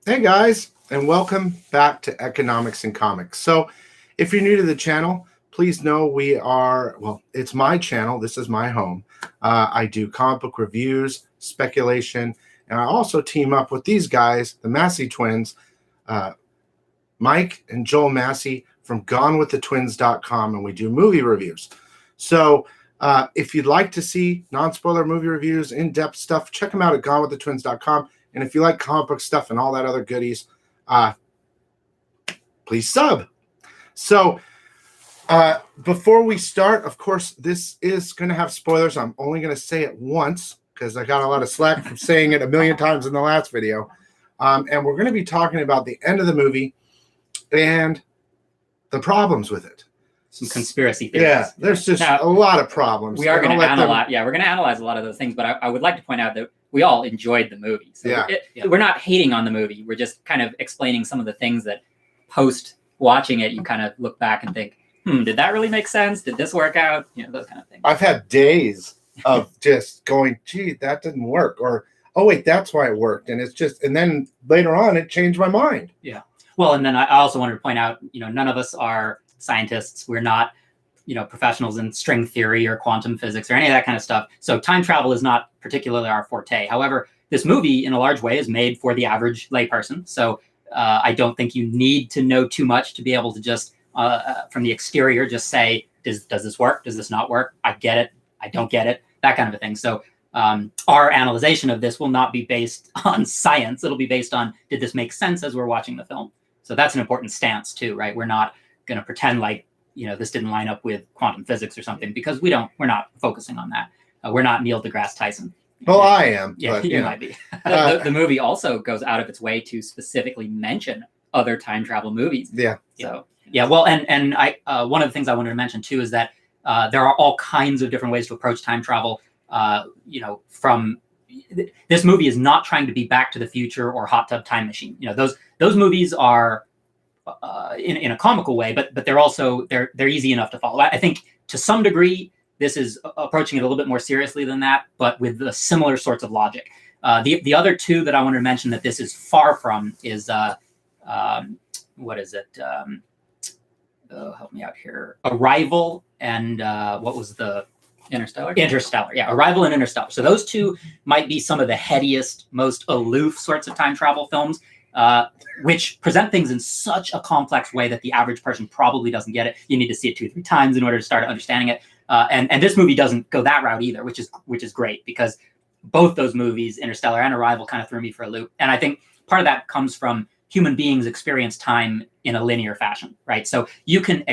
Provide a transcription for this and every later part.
Hey guys, and welcome back to Economics and Comics. So if you're new to the channel, please know we are, well, it's my channel. This is my home. I do comic book reviews, speculation, and I also team up with these guys, the Massey twins, Mike and Joel Massey from GoneWithTheTwins.com, and we do movie reviews. So if you'd like to see non-spoiler movie reviews, in-depth stuff, check them out at GoneWithTheTwins.com. And if you like comic book stuff and all that other goodies, please sub. So before we start, of course, this is going to have spoilers. I'm only going to say it once because I got a lot of slack from saying it a million times in the last video. And we're going to be talking about the end of the movie and the problems with it. Some conspiracy theories. Yeah, there's just a lot of problems. We are going to analyze. Yeah, we're going to analyze a lot of those things. But I would like to point out that we all enjoyed the movie. So we're not hating on the movie. We're just kind of explaining some of the things that post watching it, you kind of look back and think, did that really make sense? Did this work out? You know, those kind of things. I've had days of just going, gee, that didn't work. Or, oh, wait, that's why it worked. And it's just, and then later on, it changed my mind. Yeah. Well, and then I also wanted to point out, none of us are scientists. We're not, professionals in string theory or quantum physics or any of that kind of stuff. So time travel is not particularly our forte. However, this movie in a large way is made for the average layperson. So I don't think you need to know too much to be able to just, from the exterior, just say, does this work? Does this not work? I get it. I don't get it. That kind of a thing. So our analyzation of this will not be based on science. It'll be based on, did this make sense as we're watching the film? So that's an important stance too, right? We're not going to pretend like, this didn't line up with quantum physics or something, because we're not focusing on that. We're not Neil deGrasse Tyson. Well, I am. Yeah, but, you might be. The movie also goes out of its way to specifically mention other time travel movies. Yeah. So, yeah, well, and I one of the things I wanted to mention too is that there are all kinds of different ways to approach time travel. From this movie is not trying to be Back to the Future or Hot Tub Time Machine. Those movies are in a comical way, but they're also they're easy enough to follow. I think to some degree this is approaching it a little bit more seriously than that, but with the similar sorts of logic. The other two that I wanted to mention that this is far from is what is it? Help me out here. Arrival and what was the Interstellar? Interstellar, yeah. Arrival and Interstellar. So those two might be some of the headiest, most aloof sorts of time travel films, which present things in such a complex way that the average person probably doesn't get it. You need to see it 2-3 times in order to start understanding it. And this movie doesn't go that route either, which is great, because both those movies, Interstellar and Arrival, kind of threw me for a loop. And I think part of that comes from human beings experience time in a linear fashion, right? So you can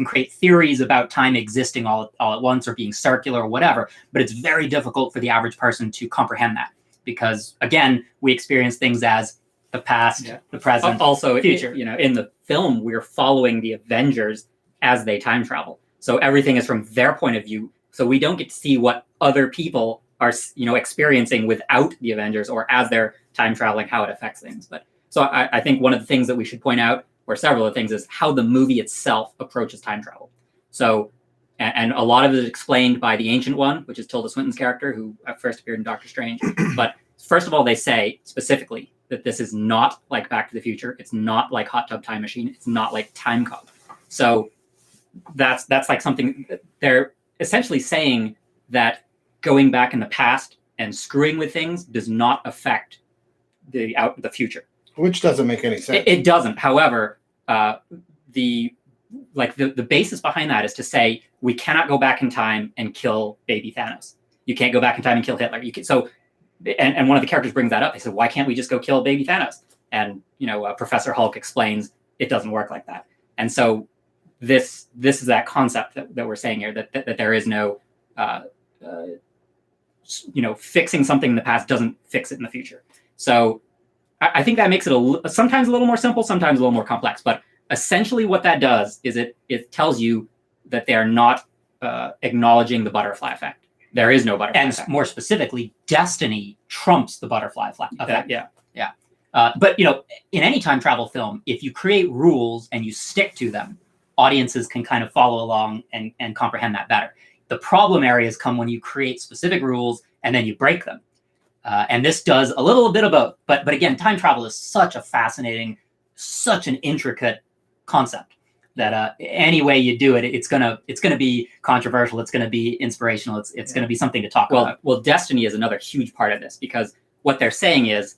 create theories about time existing all at once or being circular or whatever, but it's very difficult for the average person to comprehend that, because again, we experience things as the past, the present, also future. In the film, we're following the Avengers as they time travel. So everything is from their point of view. So we don't get to see what other people are, experiencing without the Avengers, or as they're time traveling, how it affects things. But so I think one of the things that we should point out, or several of the things, is how the movie itself approaches time travel. So, and a lot of it is explained by the Ancient One, which is Tilda Swinton's character, who first appeared in Doctor Strange. But first of all, they say specifically that this is not like Back to the Future. It's not like Hot Tub Time Machine. It's not like Time Cop. So that's like something that they're essentially saying, that going back in the past and screwing with things does not affect the future. Which doesn't make any sense. It doesn't. However, the basis behind that is to say we cannot go back in time and kill baby Thanos. You can't go back in time and kill Hitler. And one of the characters brings that up. They said, why can't we just go kill baby Thanos? And Professor Hulk explains it doesn't work like that. And so this is that concept that we're saying here, that there is no fixing something in the past doesn't fix it in the future. So I think that makes it sometimes a little more simple, sometimes a little more complex. But essentially what that does is it tells you that they are not acknowledging the butterfly effect. There is no butterfly effect. And more specifically, destiny trumps the butterfly effect. Yeah. But in any time travel film, if you create rules and you stick to them, audiences can kind of follow along and comprehend that better. The problem areas come when you create specific rules and then you break them. And this does a little bit of both. But again, time travel is such a fascinating, such an intricate concept that any way you do it, it's gonna be controversial. It's gonna be inspirational. It's gonna be something to talk about. Well, destiny is another huge part of this, because what they're saying is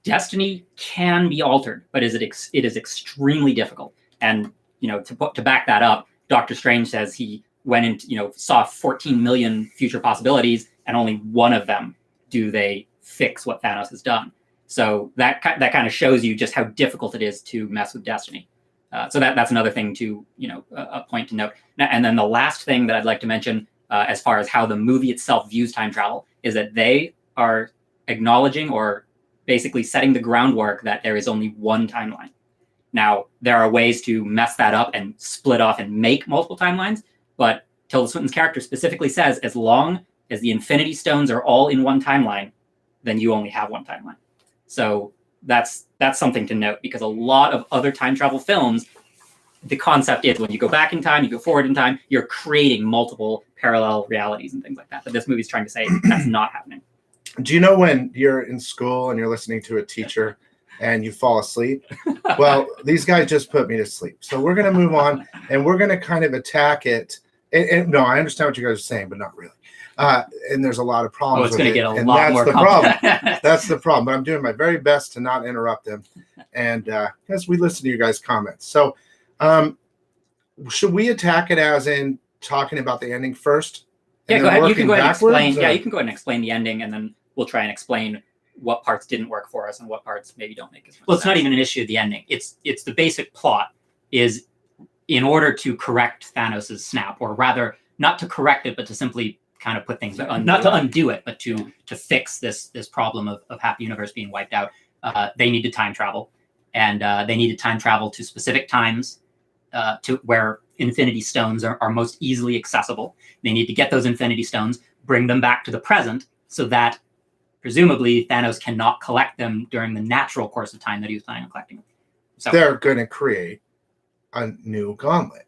destiny can be altered, but it is extremely difficult. And to back that up, Doctor Strange says he went into saw 14 million future possibilities, and only one of them do they fix what Thanos has done. So that kind of shows you just how difficult it is to mess with destiny. So that's another thing to a point to note. And then the last thing that I'd like to mention, as far as how the movie itself views time travel, is that they are acknowledging or basically setting the groundwork that there is only one timeline. Now, there are ways to mess that up and split off and make multiple timelines, but Tilda Swinton's character specifically says, as long as the Infinity Stones are all in one timeline, then you only have one timeline. So that's something to note, because a lot of other time travel films, the concept is when you go back in time, you go forward in time, you're creating multiple parallel realities and things like that. But this movie's trying to say that's not happening. Do you know when you're in school and you're listening to a teacher and you fall asleep? Well, these guys just put me to sleep. So we're going to move on, and we're going to kind of attack it. And no, I understand what you guys are saying, but not really. And there's a lot of problems. It's going to get a and lot that's more the problem. complicated. That's the problem. But I'm doing my very best to not interrupt them, and as we listen to you guys' comments. So, should we attack it as in talking about the ending first? Yeah, go ahead. You can go ahead and explain. Or? Yeah, you can go ahead and explain the ending, and then we'll try and explain what parts didn't work for us and what parts maybe don't make as much Well, it's sense. not even an issue of the ending. It's the basic plot is, in order to correct Thanos' snap, or rather, not to correct it, but to simply kind of put things not to undo it, but to fix this problem of half the universe being wiped out. They needed time travel, and they needed time travel to specific times to where Infinity Stones are most easily accessible. They need to get those Infinity Stones, bring them back to the present, so that presumably Thanos cannot collect them during the natural course of time that he was planning on collecting them. So They're going to create a new gauntlet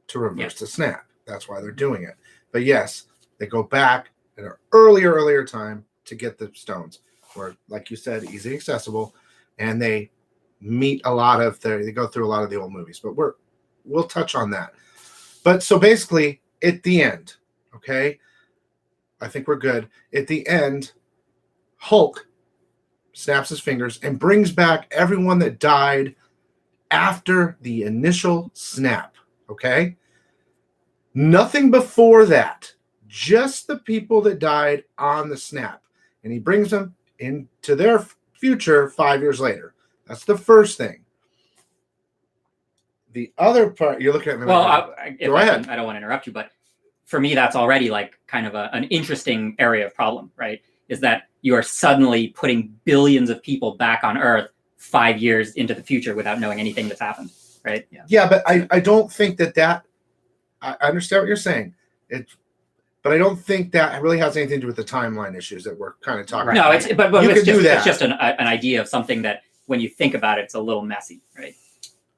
to reverse the snap. That's why they're doing it. But yes, they go back at an earlier time to get the stones, where, like you said, easy accessible, and they meet they go through a lot of the old movies. But we'll touch on that. But so basically, at the end, okay, I think we're good. At the end, Hulk snaps his fingers and brings back everyone that died after the initial snap, okay? Nothing before that, just the people that died on the snap. And he brings them into their future 5 years later. That's the first thing. The other part, you're looking at me. Well, Go ahead. I don't want to interrupt you, but for me, that's already like kind of an interesting area of problem, right? Is that you are suddenly putting billions of people back on Earth 5 years into the future without knowing anything that's happened, right? Yeah, but I don't think that I understand what you're saying. But I don't think that really has anything to do with the timeline issues that we're kind of talking about. No, it's it's just an idea of something that when you think about it, it's a little messy, right?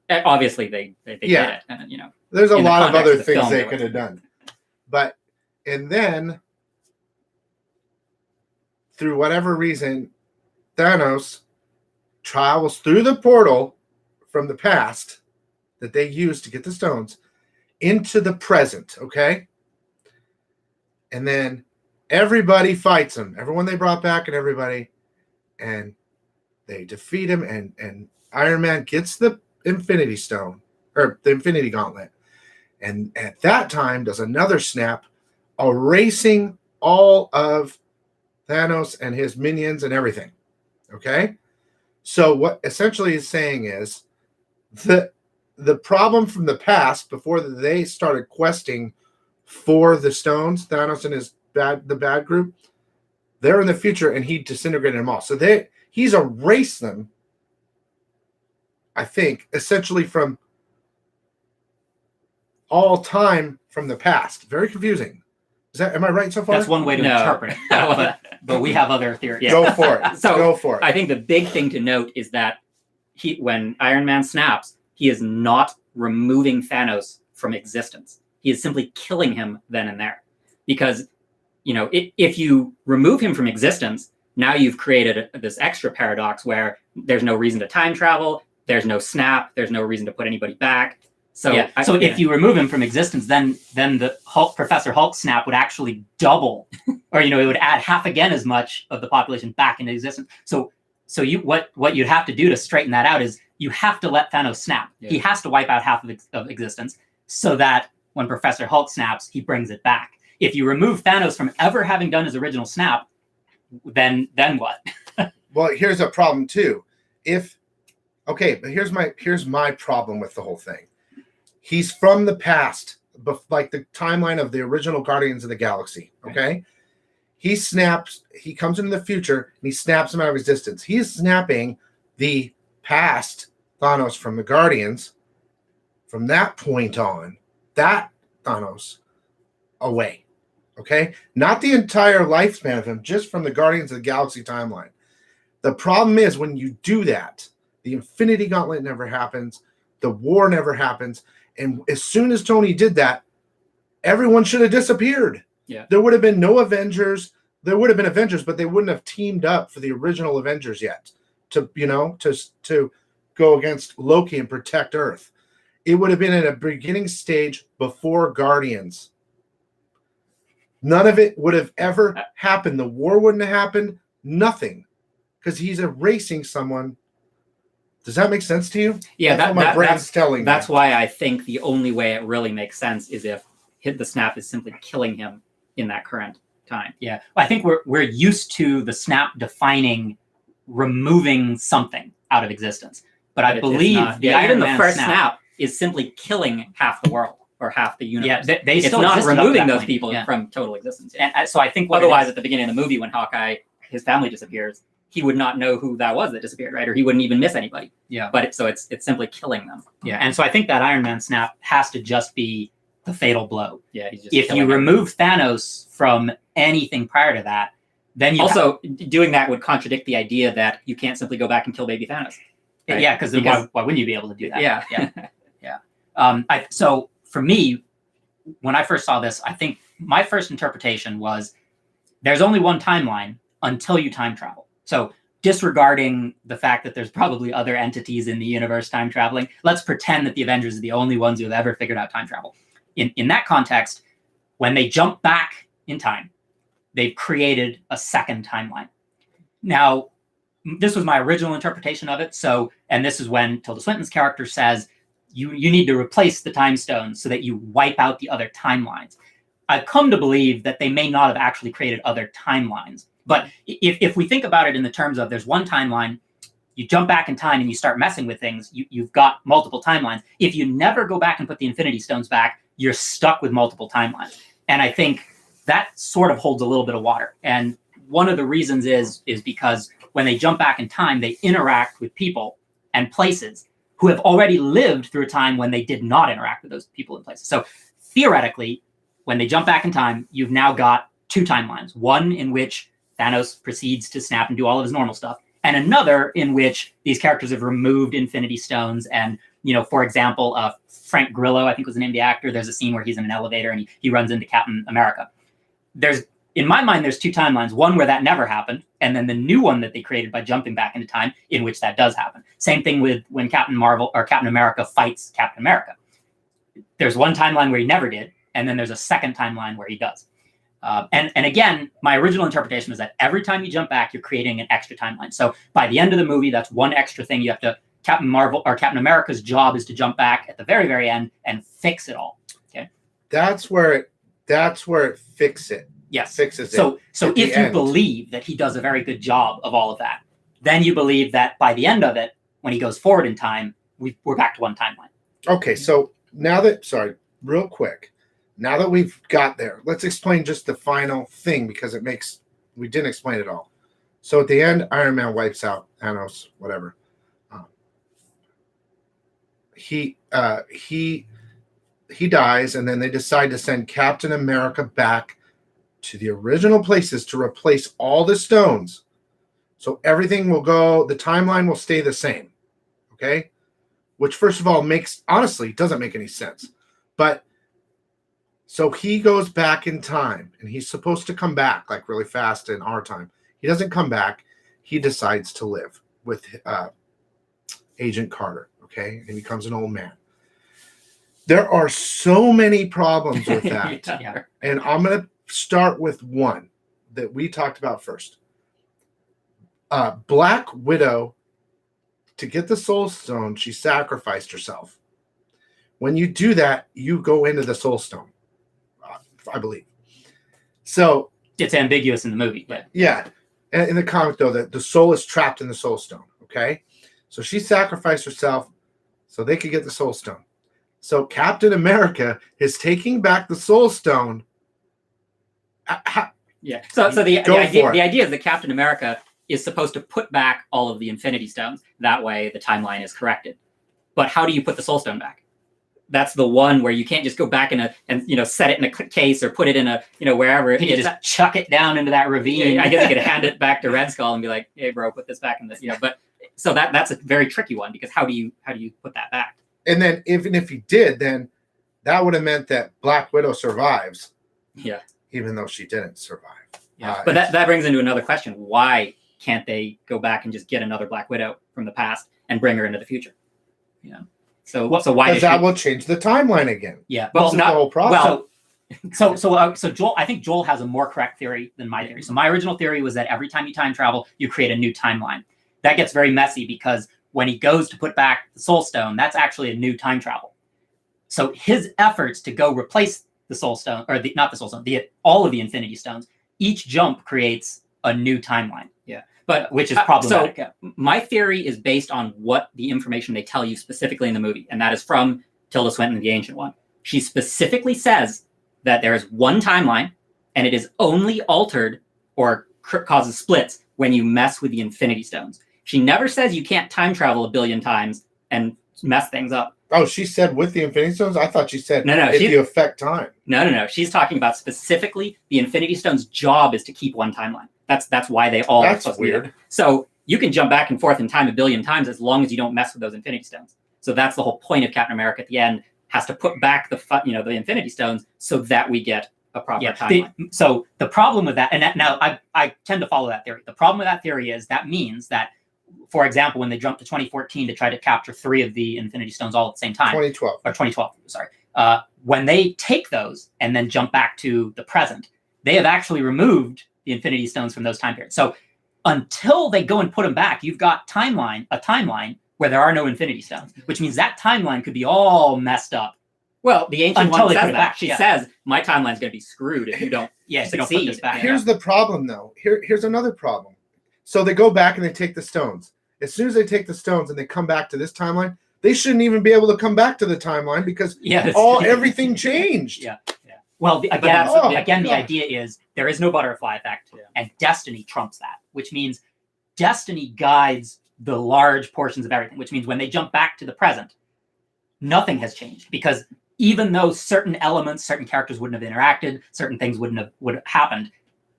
And obviously, they did it, and there's a in the lot of context other of the things film, they they could went have done. But, and then, through whatever reason, Thanos travels through the portal from the past that they used to get the stones into the present, okay? And then everybody fights him. Everyone they brought back and everybody. And they defeat him. And Iron Man gets the Infinity Stone, or the Infinity Gauntlet. And at that time does another snap, erasing all of Thanos and his minions and everything. Okay? So what essentially is saying is the problem from the past, before they started questing for the stones, Thanos and the bad group, they're in the future, and he disintegrated them all. So he's erased them, I think, essentially from all time from the past. Very confusing. Am I right so far? that's one way to interpret it. But we have other theories. Go for it. So, Go for it. I think the big thing to note is that when Iron Man snaps, he is not removing Thanos from existence. He is simply killing him then and there. Because, if you remove him from existence, now you've created this extra paradox where there's no reason to time travel, there's no snap, there's no reason to put anybody back. So if you remove him from existence, then the Professor Hulk snap would actually double, or it would add half again as much of the population back into existence. So what you'd have to do to straighten that out is you have to let Thanos snap. Yeah. He has to wipe out half of existence so that when Professor Hulk snaps, he brings it back. If you remove Thanos from ever having done his original snap, then what? Well, here's a problem too. But here's my problem with the whole thing. He's from the past, like the timeline of the original Guardians of the Galaxy. Okay, he snaps. He comes into the future and he snaps him out of existence. He is snapping the past Thanos from the Guardians. From that point on, that Thanos away. Okay, not the entire lifespan of him, just from the Guardians of the Galaxy timeline. The problem is when you do that, the Infinity Gauntlet never happens. The war never happens. And as soon as Tony did that, everyone should have disappeared. Yeah. There would have been no Avengers. There would have been Avengers, but they wouldn't have teamed up for the original Avengers yet to go against Loki and protect Earth. It would have been at a beginning stage before Guardians. None of it would have ever happened. The war wouldn't have happened. Nothing. Because he's erasing someone. Does that make sense to you? Yeah, that's what my brain's telling me. That's why I think the only way it really makes sense is if the snap is simply killing him in that current time. Yeah, I think we're used to the snap defining removing something out of existence, but I believe even the first snap is simply killing half the world or half the universe. Yeah, it's still not removing those point. people from total existence. And so I think otherwise, at the beginning of the movie, when Hawkeye, his family disappears, he would not know who that was that disappeared, right? Or he wouldn't even miss anybody. Yeah. But it's simply killing them. Yeah. And so I think that Iron Man snap has to just be the fatal blow. Yeah. If you remove Thanos from anything prior to that, then you doing that would contradict the idea that you can't simply go back and kill baby Thanos. Right? Yeah, because why wouldn't you be able to do that? Yeah. Yeah. So for me, when I first saw this, I think my first interpretation was there's only one timeline until you time travel. So disregarding the fact that there's probably other entities in the universe time traveling, let's pretend that the Avengers are the only ones who have ever figured out time travel. In that context, when they jump back in time, they've created a second timeline. Now, this was my original interpretation of it. And this is when Tilda Swinton's character says, you need to replace the time stones so that you wipe out the other timelines. I've come to believe that they may not have actually created other timelines. But if we think about it in the terms of there's one timeline, you jump back in time and you start messing with things, you've got multiple timelines. If you never go back and put the Infinity Stones back, you're stuck with multiple timelines. And I think that sort of holds a little bit of water. And one of the reasons is because when they jump back in time, they interact with people and places who have already lived through a time when they did not interact with those people and places. So theoretically, when they jump back in time, you've now got two timelines. One in which Thanos proceeds to snap and do all of his normal stuff, and another in which these characters have removed Infinity Stones. And, for example, Frank Grillo, I think was the name of the actor. There's a scene where he's in an elevator and he runs into Captain America. In my mind, there's two timelines, one where that never happened, and then the new one that they created by jumping back into time in which that does happen. Same thing with when Captain America fights Captain America. There's one timeline where he never did, and then there's a second timeline where he does. And again, my original interpretation is that every time you jump back, you're creating an extra timeline. So by the end of the movie, that's one extra thing you have to. Captain America's job is to jump back at the very, very end and fix it all. Okay, that's where it fixes it. Yes, fixes it. So if you believe that he does a very good job of all of that, then you believe that by the end of it, when he goes forward in time, we're back to one timeline. Okay, so real quick. Now that we've got there, let's explain just the final thing because we didn't explain it all. So at the end, Iron Man wipes out Thanos, whatever. He dies, and then they decide to send Captain America back to the original places to replace all the stones. So everything will go, the timeline will stay the same. Okay? Which, first of all, honestly, doesn't make any sense. But so he goes back in time, and he's supposed to come back like really fast in our time. He doesn't come back. He decides to live with Agent Carter, okay? And he becomes an old man. There are so many problems with that. Yeah. And I'm going to start with one that we talked about first. Black Widow, to get the Soul Stone, she sacrificed herself. When you do that, you go into the Soul Stone, I believe. So It's ambiguous in the movie, but yeah, in the comic though, the soul is trapped in the Soul Stone. Okay, so she sacrificed herself so they could get the Soul Stone. So Captain America is taking back the Soul Stone. Yeah. So the Go for it. idea is that Captain America is supposed to put back all of the Infinity Stones. That way, the timeline is corrected. But how do you put the Soul Stone back? That's the one where you can't just go back and set it in a case or put it in a wherever. you can just chuck it down into that ravine. I guess you could hand it back to Red Skull and be like, "Hey, bro, put this back in this." But so that's a very tricky one because how do you put that back? And then even if he did, then that would have meant that Black Widow survives. Yeah. Even though she didn't survive. Yeah. But that brings into another question: why can't they go back and just get another Black Widow from the past and bring her into the future? So why? Because that will change the timeline again. Yeah. Well, the whole process. So Joel, I think Joel has a more correct theory than my theory. So my original theory was that every time you time travel, you create a new timeline. That gets very messy because when he goes to put back the Soul Stone, that's actually a new time travel. So his efforts to go replace the Soul Stone, or not the Soul Stone, all of the Infinity Stones, each jump creates a new timeline. Yeah. But which is problematic. So my theory is based on what the information they tell you specifically in the movie, and that is from Tilda Swinton, the Ancient One. She specifically says that there is one timeline, and it is only altered or causes splits when you mess with the Infinity Stones. She never says you can't time travel a billion times and mess things up. Oh, she said with the Infinity Stones? I thought she said no. If you affect time. No. She's talking about specifically the Infinity Stones' job is to keep one timeline. That's why they all. That's weird. So you can jump back and forth in time a billion times as long as you don't mess with those Infinity Stones. So that's the whole point of Captain America at the end, has to put back the Infinity Stones so that we get a proper timeline. So the problem with that, now I tend to follow that theory. The problem with that theory is that means that, for example, when they jumped to 2014 to try to capture 3 of the Infinity Stones all at the same time. 2012, sorry. When they take those and then jump back to the present, they have actually removed the Infinity Stones from those time periods. So until they go and put them back, you've got a timeline where there are no Infinity Stones, which means that timeline could be all messed up. Well, the Ancient One says that. Back. She says, my timeline's going to be screwed if you don't, if you don't succeed. put this back. Here's the problem, though. Here's another problem. So they go back and they take the stones. As soon as they take the stones and they come back to this timeline, they shouldn't even be able to come back to the timeline because everything changed. Yeah. Well, the idea is there is no butterfly effect, and destiny trumps that, which means destiny guides the large portions of everything, which means when they jump back to the present, nothing has changed, because even though certain elements, certain characters wouldn't have interacted, certain things would have happened,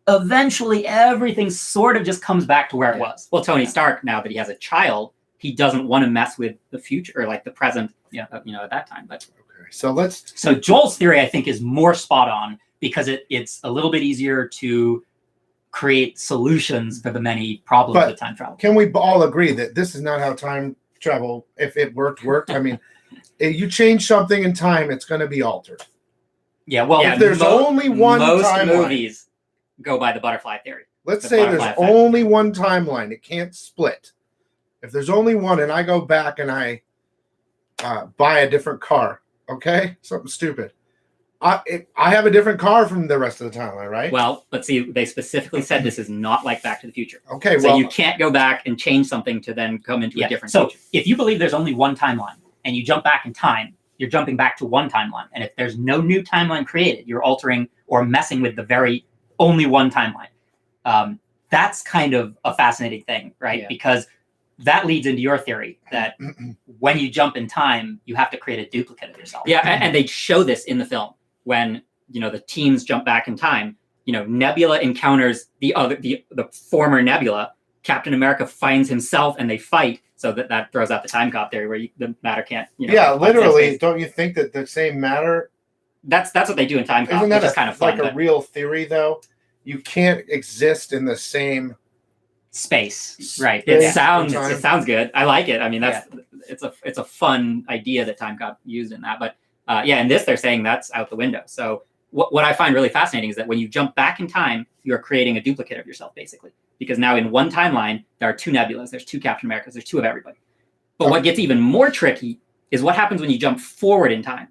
eventually everything sort of just comes back to where it was. Well, Tony Stark, now that he has a child, he doesn't want to mess with the future or like the present, at that time. But so Joel's theory, I think, is more spot on because it's a little bit easier to create solutions for the many problems with time travel. Can we all agree that this is not how time travel, if it worked? I mean, if you change something in time, it's going to be altered. Yeah, well, if there's only one most timeline, movies go by the butterfly theory. Let's say there's only one timeline. It can't split. If there's only one and I go back and I buy a different car, okay? Something stupid. I have a different car from the rest of the timeline, right? Well, let's see. They specifically said this is not like Back to the Future. Okay, so you can't go back and change something to then come into a different future. So if you believe there's only one timeline and you jump back in time, you're jumping back to one timeline. And if there's no new timeline created, you're altering or messing with the very only one timeline. That's kind of a fascinating thing, right? Yeah. Because that leads into your theory that when you jump in time, you have to create a duplicate of yourself. Yeah, and they show this in the film when the teams jump back in time. Nebula encounters the former Nebula. Captain America finds himself, and they fight. So that throws out the time cop theory, where the matter can't. Literally. Don't you think that the same matter? That's what they do in time cop. Isn't that which is kind of fun, like a real theory, though? You can't exist in the same space, right? It Yeah. sounds good. I like it. I mean, it's a fun idea that time got used in that. But in this they're saying that's out the window. So what I find really fascinating is that when you jump back in time, you're creating a duplicate of yourself, basically. Because now in one timeline, there are 2 Nebulas, there's 2 Captain Americas, there's 2 of everybody. But what gets even more tricky is what happens when you jump forward in time.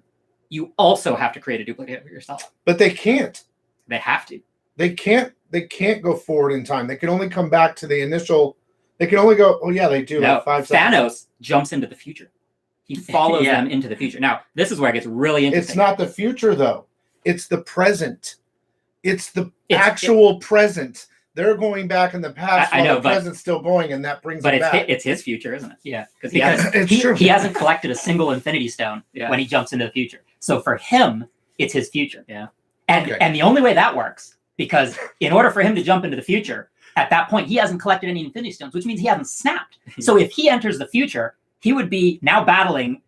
You also have to create a duplicate of yourself. But they can't. They have to. They can't go forward in time. They can only come back to the initial. They can only go. Oh yeah, they do. No, like 5 Thanos seconds. jumps into the future. He follows them into the future. Now, this is where it gets really interesting. It's not the future though. It's the present. It's the actual present. They're going back in the past while the present's still going, and that brings them back. It's his future, isn't it? Yeah, because he hasn't collected a single Infinity Stone when he jumps into the future. So for him, it's his future. Yeah, and the only way that works, because in order for him to jump into the future, at that point he hasn't collected any Infinity Stones, which means he hasn't snapped. So if he enters the future, he would be now battling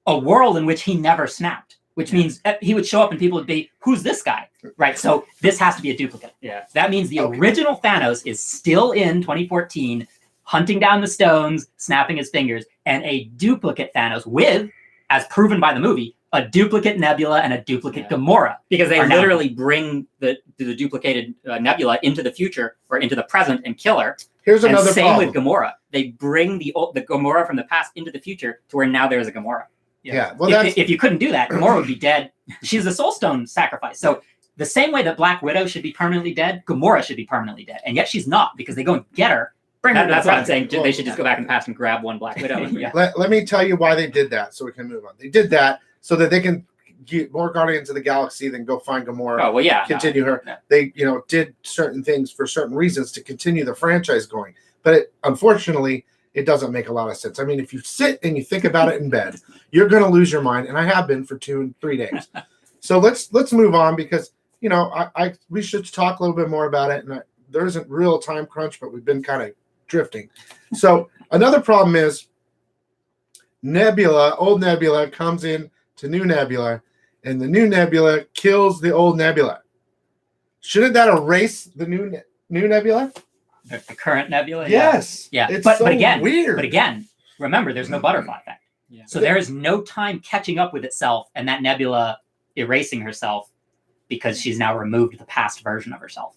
a world in which he never snapped. Which means he would show up and people would be, who's this guy? Right. So this has to be a duplicate. Yeah. That means the original Thanos is still in 2014, hunting down the stones, snapping his fingers, and a duplicate Thanos with, as proven by the movie, a duplicate Nebula and a duplicate Gamora. Because they literally bring the duplicated Nebula into the future or into the present and kill her. Here's another problem. Same with Gamora. They bring the Gamora from the past into the future to where now there's a Gamora. Yeah. Well, if you couldn't do that, Gamora would be dead. She's a Soul Stone sacrifice. So the same way that Black Widow should be permanently dead, Gamora should be permanently dead. And yet she's not, because they go and get her. That's what I'm saying. They should just go back in the past and grab one Black Widow. Let me tell you why they did that so we can move on. They did that so that they can get more Guardians of the Galaxy, then go find Gamora. Oh, well, yeah. Continue her. Yeah. They, did certain things for certain reasons to continue the franchise going. But unfortunately, it doesn't make a lot of sense. I mean, if you sit and you think about it in bed, you're going to lose your mind, and I have been for 2 and 3 days. So let's move on, because we should talk a little bit more about it. And there isn't real time crunch, but we've been kind of drifting. So another problem is old Nebula comes in to new Nebula, and the new Nebula kills the old Nebula. Shouldn't that erase the new Nebula? The current Nebula? Yes. Yeah. It's but so again, weird. But again, remember, there's no butterfly effect. Yeah. So there is no time catching up with itself and that Nebula erasing herself because she's now removed the past version of herself.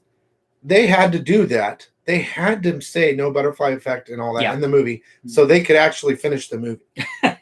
They had to do that. They had to say no butterfly effect and all that in the movie so they could actually finish the movie.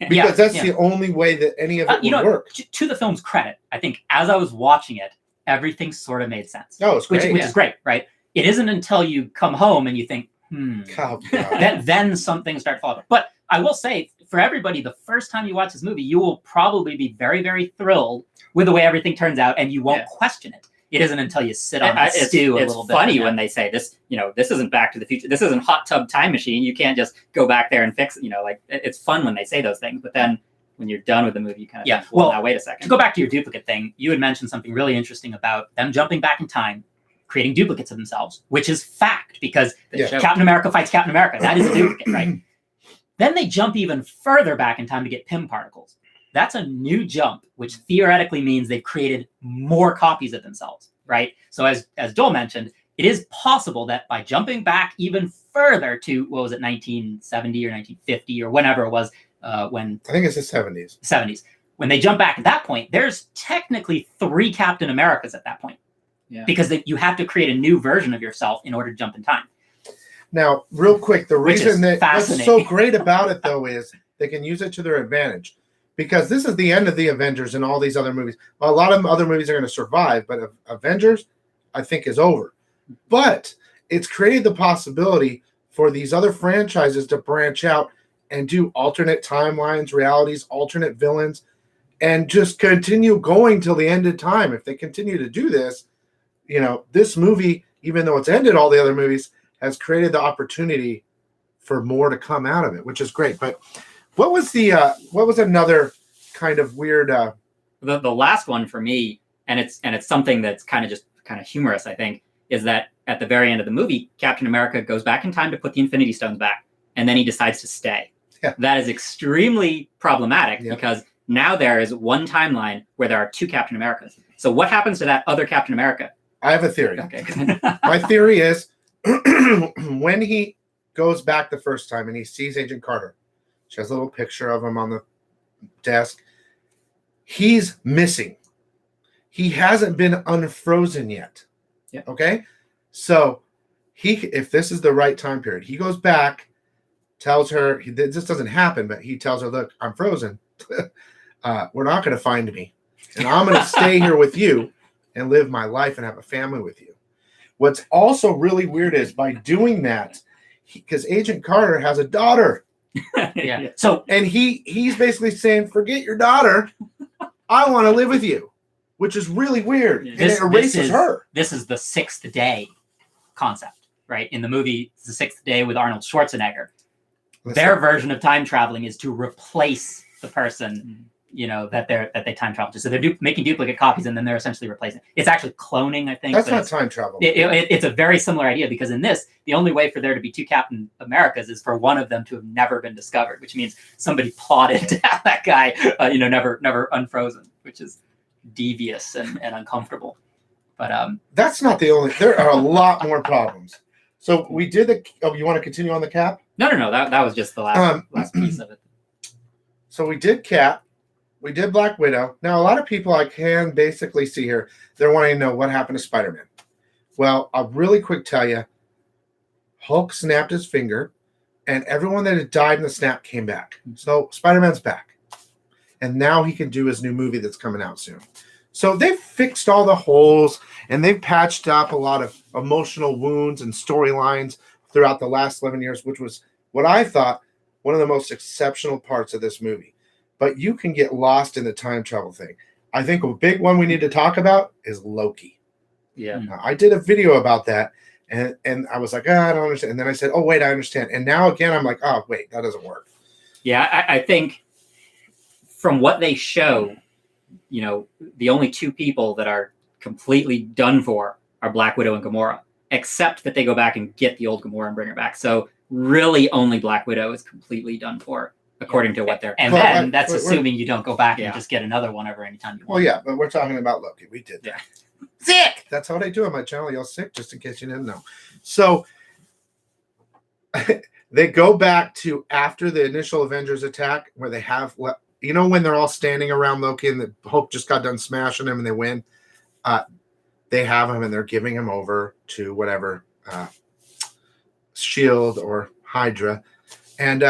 Because that's the only way that any of it would work. To the film's credit, I think as I was watching it, everything sort of made sense. Oh, it's great. Which is great, right? It isn't until you come home and you think, then some things start falling. But I will say, for everybody, the first time you watch this movie, you will probably be very, very thrilled with the way everything turns out, and you won't question it. It isn't until you sit on and stew a little bit. It's funny when they say this, this isn't Back to the Future. This isn't Hot Tub Time Machine. You can't just go back there and fix it. It's fun when they say those things, but then when you're done with the movie, you kind of think, well, now wait a second. To go back to your duplicate thing, you had mentioned something really interesting about them jumping back in time, creating duplicates of themselves, which is fact, because Captain America fights Captain America. That is a duplicate, right? Then they jump even further back in time to get Pym particles. That's a new jump, which theoretically means they've created more copies of themselves, right? So as Joel mentioned, it is possible that by jumping back even further to, 1970 or 1950 or whenever it was, when... I think it's the 70s. 70s. When they jump back at that point, there's technically 3 Captain Americas at that point. Yeah. Because you have to create a new version of yourself in order to jump in time. Now, real quick, the reason what's so great about it, though, is they can use it to their advantage. Because this is the end of the Avengers and all these other movies. Well, a lot of other movies are going to survive, but Avengers, I think, is over. But it's created the possibility for these other franchises to branch out and do alternate timelines, realities, alternate villains, and just continue going till the end of time. If they continue to do this, this movie, even though it's ended all the other movies, has created the opportunity for more to come out of it, which is great. But what was another kind of weird? The last one for me, and it's something that's kind of humorous, I think, is that at the very end of the movie, Captain America goes back in time to put the Infinity Stones back, and then he decides to stay. Yeah. That is extremely problematic because now there is one timeline where there are 2 Captain Americas. So what happens to that other Captain America? I have a theory. Okay. My theory is when he goes back the first time and he sees Agent Carter, she has a little picture of him on the desk. He's missing. He hasn't been unfrozen yet. Yeah. Okay. So if this is the right time period, he goes back, tells her, this doesn't happen, but he tells her, look, I'm frozen. We're not going to find me. And I'm going to stay here with you and live my life and have a family with you. What's also really weird is by doing that, because Agent Carter has a daughter. Yeah. So, and he's basically saying, forget your daughter. I want to live with you, which is really weird. Yeah. And it erases her. This is the sixth day concept, right? In the movie, it's the sixth day with Arnold Schwarzenegger. Their version of time traveling is to replace the person, that they time travel to. So they're making duplicate copies, and then they're essentially replacing. It's actually cloning, I think. That's not time travel. It's a very similar idea, because in this, the only way for there to be two Captain Americas is for one of them to have never been discovered, which means somebody plotted to have that guy, never unfrozen, which is devious and uncomfortable. But that's not the only. There are a lot more problems. So we did the. Oh, you want to continue on the Cap? No. That was just the last piece of it. So we did Cap. We did Black Widow. Now, a lot of people I can basically see here, they're wanting to know what happened to Spider-Man. Well, I'll really quick tell you, Hulk snapped his finger, and everyone that had died in the snap came back. So Spider-Man's back. And now he can do his new movie that's coming out soon. So they've fixed all the holes, and they've patched up a lot of emotional wounds and storylines throughout the last 11 years, which was what I thought one of the most exceptional parts of this movie. But you can get lost in the time travel thing. I think a big one we need to talk about is Loki. Yeah. Now, I did a video about that, and I was like, I don't understand. And then I said, oh, wait, I understand. And now again, I'm like, oh, wait, that doesn't work. Yeah, I think from what they show, the only two people that are completely done for are Black Widow and Gamora, except that they go back and get the old Gamora and bring her back. So really only Black Widow is completely done for, according to what they're... And Well, then that's assuming you don't go back and Yeah. just get another one every anytime you want. Well, yeah, but we're talking about Loki. We did that. Yeah. Sick! That's how they do on my channel. Y'all sick, just in case you didn't know. So they go back to after the initial Avengers attack, where they have... when they're all standing around Loki and the Hulk just got done smashing him and they win, they have him and they're giving him over to whatever Shield or Hydra, and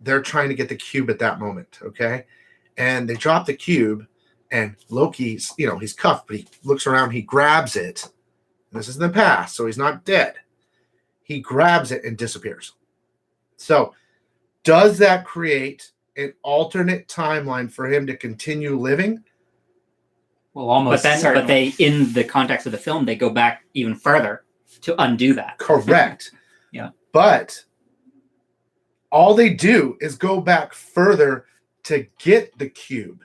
they're trying to get the cube at that moment, okay? And they drop the cube, and Loki's, he's cuffed, but he looks around, he grabs it. And this is in the past, so he's not dead. He grabs it and disappears. So does that create an alternate timeline for him to continue living? Well, almost. But they, in the context of the film, they go back even further to undo that. Correct. Yeah. But all they do is go back further to get the cube.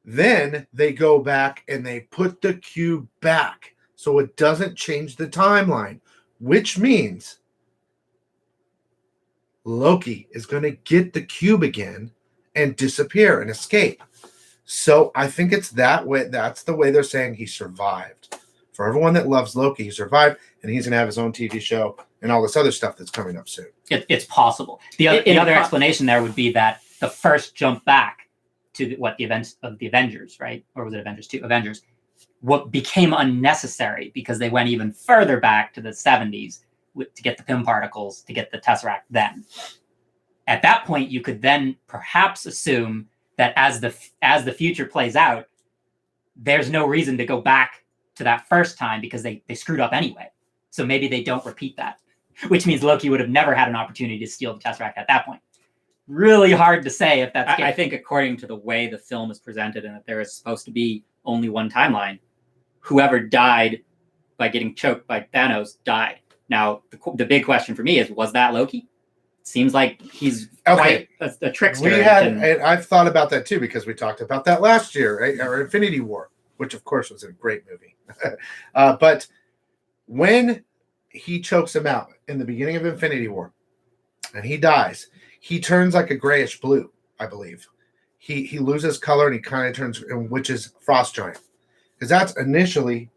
Then they go back and they put the cube back so it doesn't change the timeline, which means Loki is going to get the cube again and disappear and escape. So I think it's that way. That's the way they're saying he survived. For everyone that loves Loki, he survived, and he's going to have his own TV show and all this other stuff that's coming up soon. It's possible. The other explanation there would be that the first jump back to the events of the Avengers, right? Or was it Avengers 2? Avengers. What became unnecessary because they went even further back to the 70s to get the Pym particles, to get the Tesseract then. At that point, you could then perhaps assume that as the future plays out, there's no reason to go back to that first time because they screwed up anyway. So maybe they don't repeat that, which means Loki would have never had an opportunity to steal the Tesseract at that point. Really hard to say if that's... I think according to the way the film is presented and that there is supposed to be only one timeline, whoever died by getting choked by Thanos died. Now, the big question for me is, was that Loki? Seems like he's quite a trickster. And I've thought about that too, because we talked about that last year, right? Or Infinity War, which of course was a great movie. But when he chokes him out in the beginning of Infinity War and he dies, he turns like a grayish blue, I believe. He loses color and he kind of turns, which is Frost Giant. Because that's initially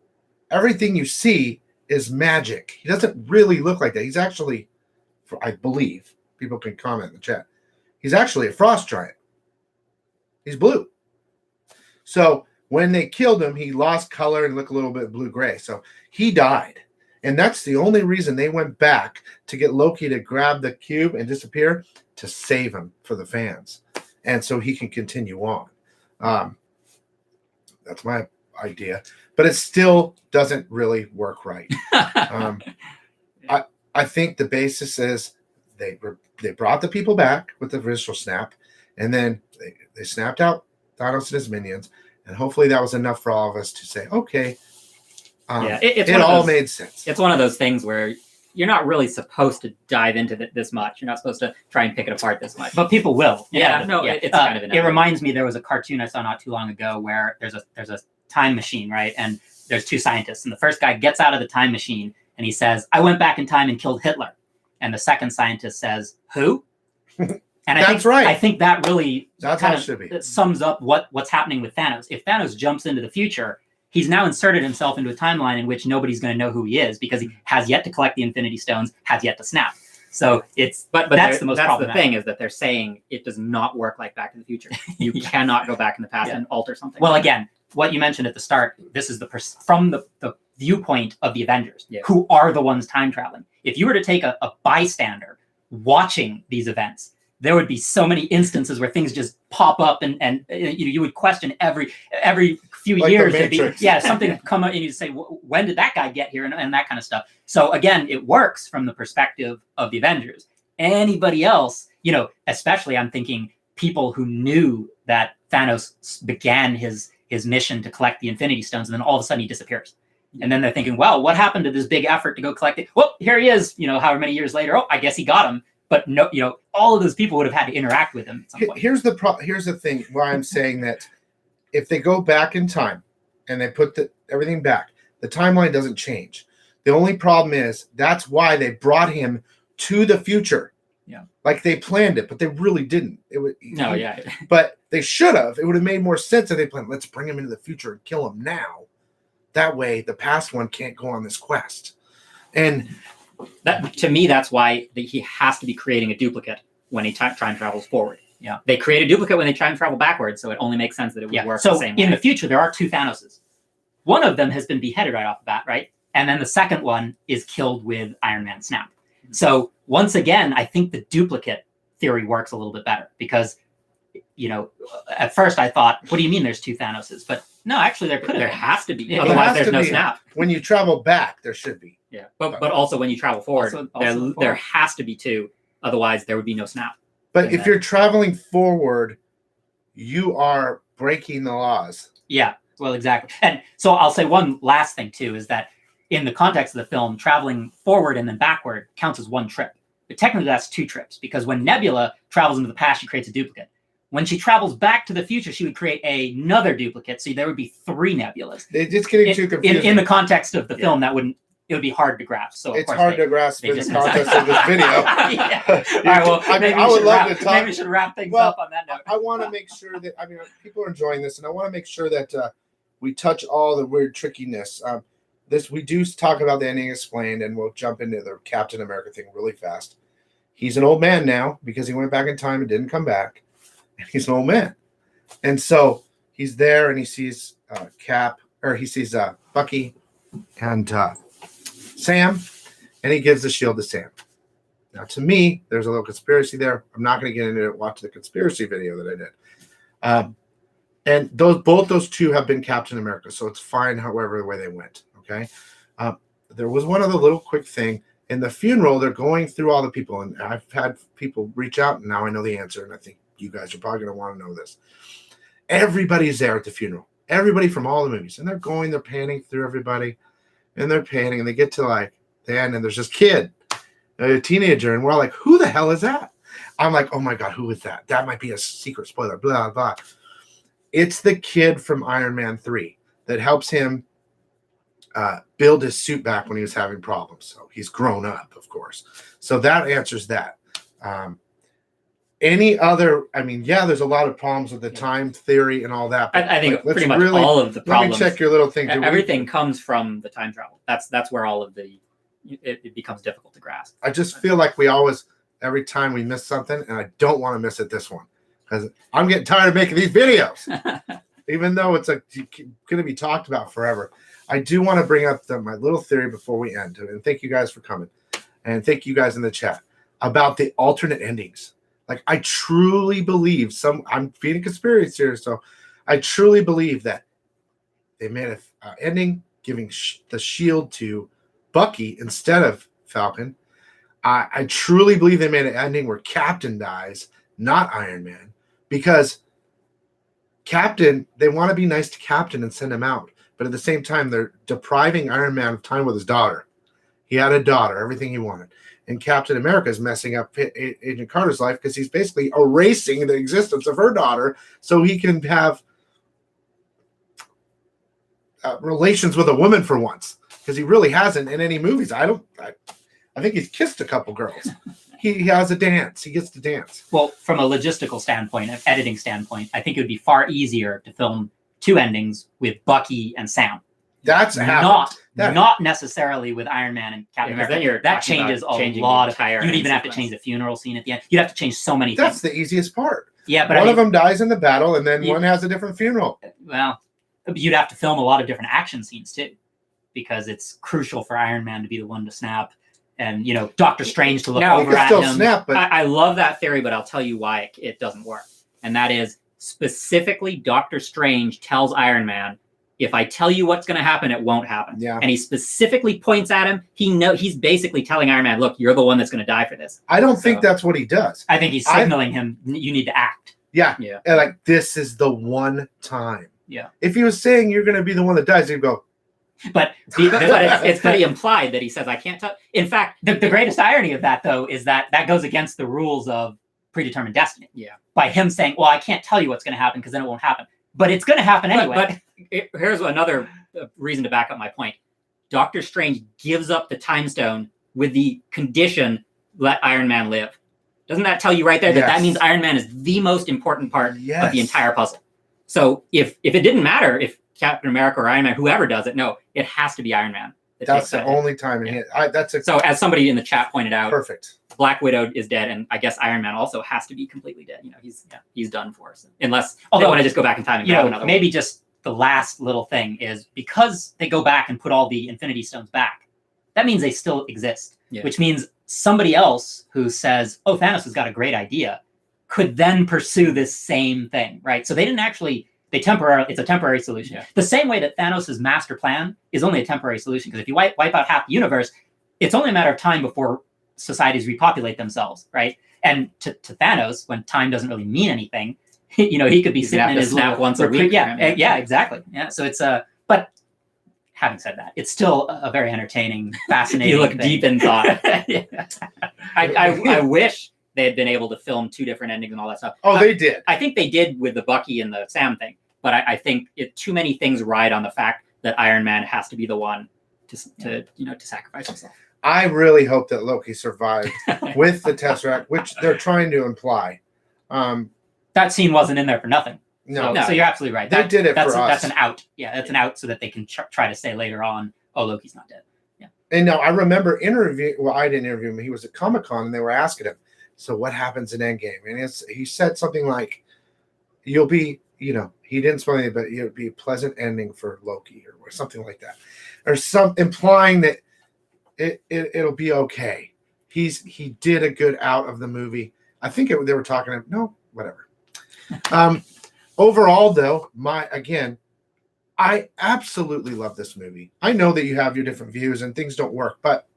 everything you see is magic. He doesn't really look like that. He's actually, I believe, people can comment in the chat, he's actually a frost giant. He's blue. So when they killed him, he lost color and looked a little bit blue-gray. So he died. And that's the only reason they went back to get Loki to grab the cube and disappear, to save him for the fans. And so he can continue on. That's my idea. But it still doesn't really work right. I think the basis is they brought the people back with the visual snap, and then they snapped out Thanos and his minions, and hopefully that was enough for all of us to say, okay, it all made sense. It's one of those things where you're not really supposed to dive into this much. You're not supposed to try and pick it apart this much. But people will. Yeah, no, yeah. It's kind of it reminds me, there was a cartoon I saw not too long ago where there's a time machine, right? And there's two scientists, and the first guy gets out of the time machine and he says, "I went back in time and killed Hitler." And the second scientist says, "Who?" And I think that really sums up what's happening with Thanos. If Thanos jumps into the future, he's now inserted himself into a timeline in which nobody's going to know who he is, because he has yet to collect the Infinity Stones, has yet to snap. So it's but that's the most problematic. The thing is that they're saying it does not work like Back to the Future. You cannot go back in the past and alter something. Well, again, what you mentioned at the start, this is from the viewpoint of the Avengers, who are the ones time traveling. If you were to take a bystander watching these events, there would be so many instances where things just pop up, and you would question every few years. There'd be something come up, and you'd say, when did that guy get here, and that kind of stuff. So again, it works from the perspective of the Avengers. Anybody else, especially I'm thinking people who knew that Thanos began his mission to collect the Infinity Stones, and then all of a sudden he disappears. And then they're thinking, well, what happened to this big effort to go collect it? Well, here he is, however many years later. Oh, I guess he got him. But no, all of those people would have had to interact with him at some point. Here's the thing why I'm saying that if they go back in time and they put everything back, the timeline doesn't change. The only problem is that's why they brought him to the future. Yeah. Like they planned it, but they really didn't. Yeah. But they should have. It would have made more sense if they planned, let's bring him into the future and kill him now. That way the past one can't go on this quest. And that, to me, that's why he has to be creating a duplicate when he time travels forward. Yeah, they create a duplicate when they time travel backwards, so it only makes sense that it would work the same way. In the future, there are two Thanoses. One of them has been beheaded right off the bat, right? And then the second one is killed with Iron Man snap. So once again, I think the duplicate theory works a little bit better, because at first I thought, what do you mean there's two Thanoses? But no, actually there has to be. Otherwise, there's no snap. When you travel back, there should be. Yeah, but also when you travel forward, there has to be two. Otherwise, there would be no snap. But if you're traveling forward, you are breaking the laws. Yeah, well, exactly. And so I'll say one last thing too, is that in the context of the film, traveling forward and then backward counts as one trip. But technically that's two trips, because when Nebula travels into the past, she creates a duplicate. When she travels back to the future, she would create another duplicate. So there would be three Nebulas. It's getting too confusing. In the context of the film, it would be hard to grasp. So it's hard to grasp in the context of this video. Yeah. All right, well, I would love to talk. Maybe we should wrap things up on that note. I want to make sure that, people are enjoying this, and I want to make sure that we touch all the weird trickiness. We do talk about the ending explained, and we'll jump into the Captain America thing really fast. He's an old man now because he went back in time and didn't come back. And he's an old man. And so he's there and he sees Bucky and Sam, and he gives the shield to Sam. Now, to me, there's a little conspiracy there. I'm not going to get into it. Watch the conspiracy video that I did. And both those two have been Captain America, so it's fine however the way they went, okay? There was one other little quick thing. In the funeral, they're going through all the people, and I've had people reach out, and now I know the answer, and I think you guys are probably going to want to know this. Everybody's there at the funeral. Everybody from all the movies. And they're panning through everybody. And they're panning. And they get to the end. And there's this kid, a teenager. And we're all like, who the hell is that? I'm like, oh my God, who is that? That might be a secret spoiler. Blah, blah. It's the kid from Iron Man 3 that helps him build his suit back when he was having problems. So he's grown up, of course. So that answers that. any other, I mean, yeah, there's a lot of problems with the time theory and all that. But I think let's pretty much all of the Let problems. me check your little thing. Everything comes from the time travel. That's where all of it becomes difficult to grasp. I just feel like we always, every time we miss something, and I don't want to miss it this one because I'm getting tired of making these videos, even though it's going to be talked about forever. I do want to bring up my little theory before we end, and thank you guys for coming, and thank you guys in the chat about the alternate endings. Like, I truly believe I'm being a conspiracy theorist, so I truly believe that they made an ending giving the shield to Bucky instead of Falcon. I truly believe they made an ending where Captain dies, not Iron Man, because Captain, they want to be nice to Captain and send him out, but at the same time, they're depriving Iron Man of time with his daughter. He had a daughter, everything he wanted. And Captain America is messing up Agent Carter's life because he's basically erasing the existence of her daughter so he can have relations with a woman for once, because he really hasn't in any movies. I think he's kissed a couple girls. He has a dance. He gets to dance. Well, from a logistical standpoint, an editing standpoint, I think it would be far easier to film 2 endings with Bucky and Sam. That's not necessarily with Iron Man and Captain America. Then that changes a lot of. You'd even have to change the funeral scene at the end. You'd have to change so many things. That's the easiest part. Yeah, but one of them dies in the battle, and then one has a different funeral. Well, you'd have to film a lot of different action scenes too, because it's crucial for Iron Man to be the one to snap, and Doctor Strange to look over at him. Snap, but I love that theory, but I'll tell you why it doesn't work, and that is specifically Doctor Strange tells Iron Man, if I tell you what's going to happen, it won't happen. Yeah. And he specifically points at him. He's basically telling Iron Man, look, you're the one that's going to die for this. I don't think that's what he does. I think he's signaling him, you need to act. Yeah. Yeah. And like, this is the one time. Yeah. If he was saying you're going to be the one that dies, he'd go. But it's pretty implied that he says, I can't tell. In fact, the greatest irony of that, though, is that goes against the rules of predetermined destiny. Yeah. By him saying, well, I can't tell you what's going to happen because then it won't happen. But it's going to happen anyway. But here's another reason to back up my point. Doctor Strange gives up the time stone with the condition, let Iron Man live. Doesn't that tell you right there that means Iron Man is the most important part of the entire puzzle? So if it didn't matter if Captain America or Iron Man, whoever does it, no, it has to be Iron Man. That's the only time. So as somebody in the chat pointed out, perfect. Black Widow is dead, and I guess Iron Man also has to be completely dead. He's done for us, unless they want to just go back in time and grab another maybe one. Just the last little thing is, because they go back and put all the Infinity Stones back, that means they still exist, which means somebody else who says, oh, Thanos has got a great idea, could then pursue this same thing, right? So they didn't actually, it's a temporary solution. Yeah. The same way that Thanos' master plan is only a temporary solution, because if you wipe out half the universe, it's only a matter of time before societies repopulate themselves, right? And to Thanos, when time doesn't really mean anything, he could be sitting in his snap once a week. Yeah, exactly. Yeah, so it's but having said that, it's still a very entertaining, fascinating. You look thing. Deep in thought. I wish they had been able to film 2 different endings and all that stuff. Oh, they did. I think they did with the Bucky and the Sam thing, but I think too many things ride on the fact that Iron Man has to be the one to sacrifice himself. I really hope that Loki survived with the Tesseract, which they're trying to imply. That scene wasn't in there for nothing. No. So you're absolutely right. They did it for us. That's an out. Yeah, that's an out so that they can try to say later on, oh, Loki's not dead. Yeah. And no, I remember I didn't interview him. He was at Comic-Con, and they were asking him, so what happens in Endgame? And he said something like, you'll be, he didn't spell anything, but it'll be a pleasant ending for Loki or something like that. Or implying that it'll be okay. He did a good out of the movie. I think they were talking to no, whatever. Overall, though, I absolutely love this movie. I know that you have your different views and things don't work, but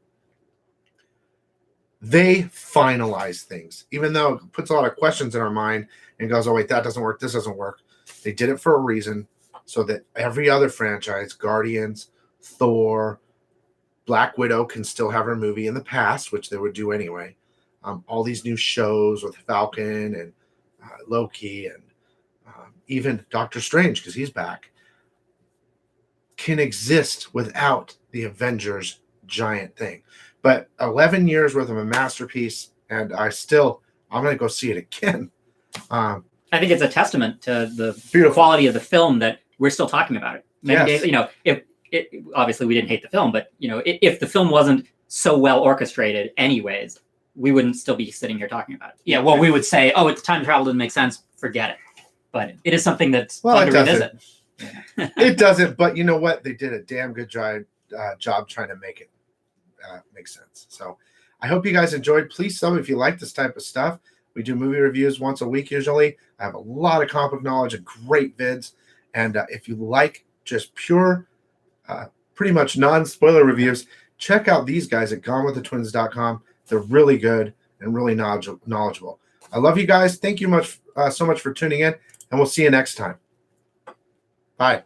they finalize things, even though it puts a lot of questions in our mind and goes, oh, wait, that doesn't work. This doesn't work. They did it for a reason, so that every other franchise, Guardians, Thor, Black Widow can still have her movie in the past, which they would do anyway. All these new shows with Falcon and Loki and even Doctor Strange, because he's back, can exist without the Avengers giant thing. But 11 years worth of a masterpiece, and I I'm going to go see it again. I think it's a testament to the Beautiful. quality of the film that we're still talking about it. Many Yes. days, you know, if obviously we didn't hate the film, but you know, if the film wasn't so well orchestrated, anyways, we wouldn't still be sitting here talking about it. Yeah, well, we would say, oh, it's time travel didn't make sense. Forget it. But it is something that's Well, fun it to doesn't. revisit. It doesn't, but you know what? They did a damn good job trying to make it make sense. So I hope you guys enjoyed. Please sub if you like this type of stuff. We do movie reviews once a week usually. I have a lot of comic book knowledge and great vids. And if you like just pure, pretty much non-spoiler reviews, check out these guys at gonewiththetwins.com. They're really good and really knowledgeable. I love you guys. Thank you so much for tuning in, and we'll see you next time. Bye.